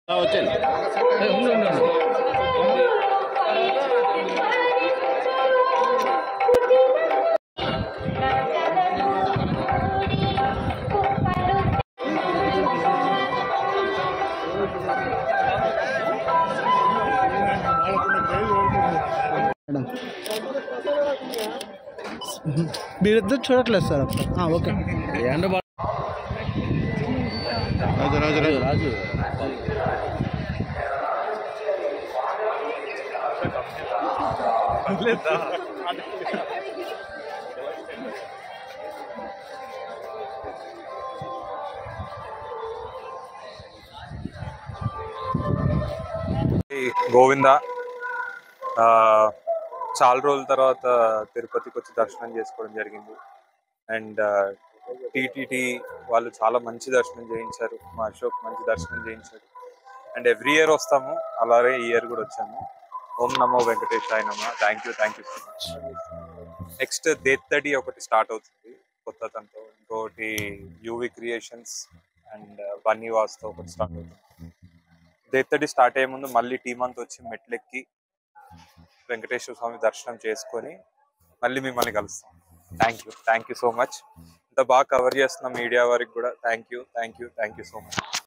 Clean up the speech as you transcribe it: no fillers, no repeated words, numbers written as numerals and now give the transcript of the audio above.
వచ్చేయండి. మీరిద్దరు చూడట్లేదు సార్. ఓకే. రాజు రాజు రాజు రాజు గోవింద చాలా రోజుల తర్వాత తిరుపతికి వచ్చి దర్శనం చేసుకోవడం జరిగింది. అండ్ టీటీటీ వాళ్ళు చాలా మంచి దర్శనం చేయించారు. మా అశోక్ మంచి దర్శనం చేయించారు. అండ్ ఎవ్రీ ఇయర్ వస్తాము, అలాగే ఈ ఇయర్ కూడా వచ్చాము. ఓం నమో వెంకటేశాయ నమః. Thank you so much. Next Dhethadi ఒకటి స్టార్ట్ అవుతుంది కొత్త తనతో, ఇంకోటి యూవి క్రియేషన్స్ అండ్ బన్నీ వాస్తో ఒకటి స్టార్ట్ అవుతుంది. దేత్తడి స్టార్ట్ అయ్యే ముందు మళ్ళీ టీం అంతా వచ్చి మెట్లెక్కి వెంకటేశ్వర స్వామి దర్శనం చేసుకొని మళ్ళీ మిమ్మల్ని కలుస్తాం. Thank you so much. ఇంత బాగా కవర్ చేస్తున్న మీడియా వారికి కూడా థ్యాంక్ యూ సో మచ్.